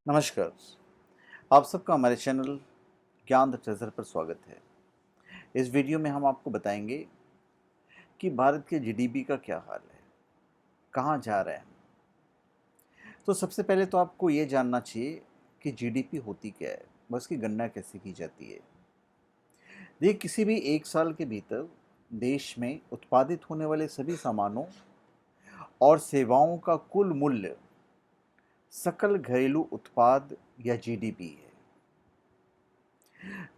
नमस्कार। आप सबका हमारे चैनल ज्ञान द ट्रेजर पर स्वागत है। इस वीडियो में हम आपको बताएंगे कि भारत के जीडीपी का क्या हाल है, कहाँ जा रहे हैं। तो सबसे पहले तो आपको ये जानना चाहिए कि जीडीपी होती क्या है, बस की गणना कैसे की जाती है। देखिए, किसी भी एक साल के भीतर देश में उत्पादित होने वाले सभी सामानों और सेवाओं का कुल मूल्य सकल घरेलू उत्पाद या जीडीपी है।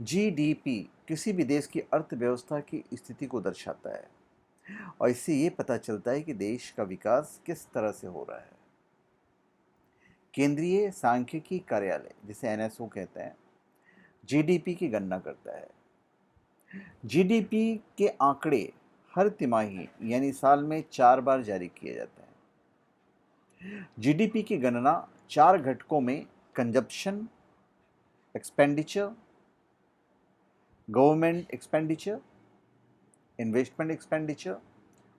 जीडीपी किसी भी देश की अर्थव्यवस्था की स्थिति को दर्शाता है और इससे ये पता चलता है कि देश का विकास किस तरह से हो रहा है। केंद्रीय सांख्यिकी कार्यालय, जिसे एनएसओ कहते हैं, जीडीपी की गणना करता है। जीडीपी के आंकड़े हर तिमाही यानी साल में 4 बार जारी किए जाते हैं। जीडीपी की गणना 4 घटकों में consumption expenditure, government expenditure, investment expenditure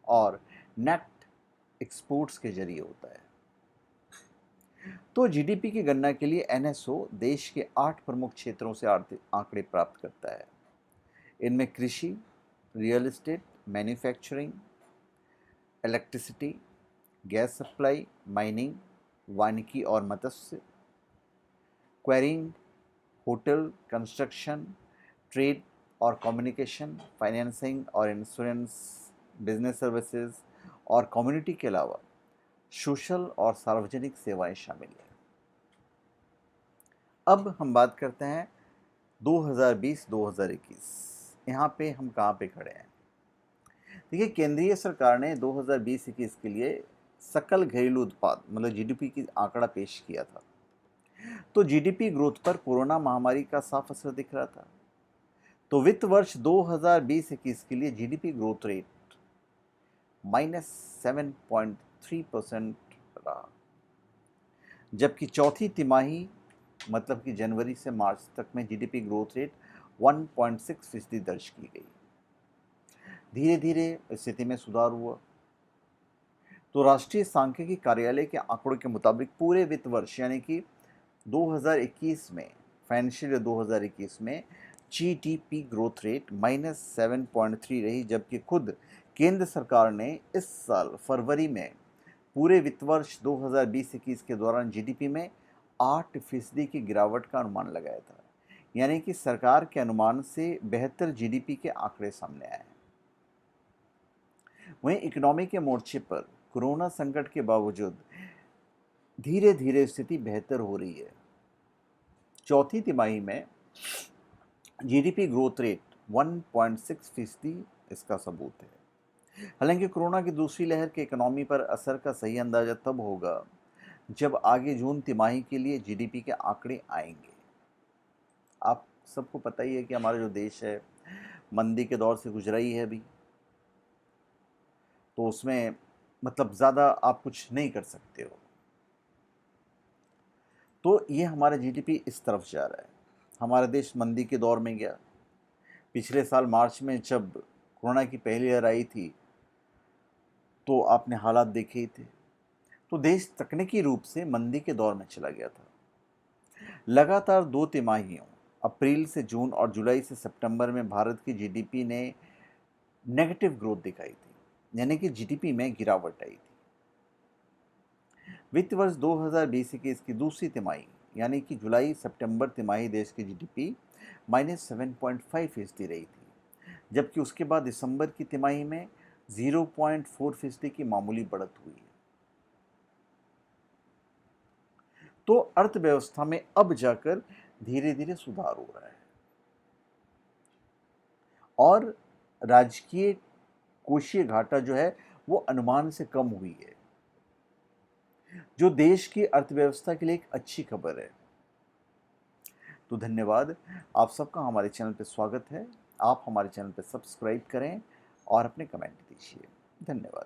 और नेट एक्सपोर्ट्स के जरिए होता है। तो जीडीपी की गणना के लिए एनएसओ देश के 8 प्रमुख क्षेत्रों से आर्थिक आंकड़े प्राप्त करता है। इनमें कृषि, real estate, manufacturing, electricity, gas supply, mining, वानिकी और मत्स्य, क्वेरिंग, होटल, कंस्ट्रक्शन, ट्रेड और कम्युनिकेशन, फाइनेंसिंग और इंश्योरेंस, बिजनेस सर्विसेज और कम्युनिटी के अलावा सोशल और सार्वजनिक सेवाएं शामिल हैं। अब हम बात करते हैं 2020-2021। यहाँ पे हम कहाँ पे खड़े हैं। देखिए, केंद्रीय सरकार ने 2020-21 के लिए सकल घरेलू उत्पाद मतलब जीडीपी की आंकड़ा पेश किया था। तो जीडीपी ग्रोथ पर कोरोना महामारी का साफ असर दिख रहा था। तो वित्त वर्ष 2020-21 के लिए जीडीपी ग्रोथ रेट -7.3% रहा, जबकि चौथी तिमाही मतलब कि जनवरी से मार्च तक में जीडीपी ग्रोथ रेट 1.6% दर्ज की गई। धीरे धीरे स्थिति में सुधार हुआ। तो राष्ट्रीय सांख्यिकी कार्यालय के आंकड़ों के मुताबिक पूरे वित्त वर्ष यानी कि 2021 में, फाइनेंशियल ईयर 2021 में जीडीपी ग्रोथ रेट -7.3 रही, जबकि खुद केंद्र सरकार ने इस साल फरवरी में पूरे वित्त वर्ष 2020-21 के दौरान जीडीपी में 8% की गिरावट का अनुमान लगाया था। यानी कि सरकार के अनुमान से बेहतर जीडीपी के आंकड़े सामने आए। वहीं इकोनॉमी के मोर्चे पर कोरोना संकट के बावजूद धीरे धीरे स्थिति बेहतर हो रही है। चौथी तिमाही में जीडीपी ग्रोथ रेट 1.6% इसका सबूत है। हालांकि कोरोना की दूसरी लहर के इकोनॉमी पर असर का सही अंदाजा तब होगा जब आगे जून तिमाही के लिए जीडीपी के आंकड़े आएंगे। आप सबको पता ही है कि हमारा जो देश है मंदी के दौर से गुजरा ही है अभी, तो उसमें मतलब ज़्यादा आप कुछ नहीं कर सकते हो। तो ये हमारा जीडीपी इस तरफ जा रहा है। हमारा देश मंदी के दौर में गया। पिछले साल मार्च में जब कोरोना की पहली लहर आई थी तो आपने हालात देखे ही थे। तो देश तकनीकी रूप से मंदी के दौर में चला गया था। लगातार 2 तिमाहियों अप्रैल से जून और जुलाई से सितंबर में भारत की जीडीपी ने नेगेटिव ग्रोथ दिखाई थी, यानी कि जीडीपी में गिरावट आई थी। वित्त वर्ष 2020-21 की दूसरी तिमाही यानी कि जुलाई सितंबर तिमाही देश की जीडीपी -7.5% रही थी, जबकि उसके बाद दिसंबर की तिमाही में 0.4% की मामूली बढ़त हुई है। तो अर्थव्यवस्था में अब जाकर धीरे धीरे सुधार हो रहा है और राजकीय कोषीय घाटा जो है वो अनुमान से कम हुई है, जो देश की अर्थव्यवस्था के लिए एक अच्छी खबर है। तो धन्यवाद। आप सबका हमारे चैनल पर स्वागत है। आप हमारे चैनल पर सब्सक्राइब करें और अपने कमेंट दीजिए। धन्यवाद।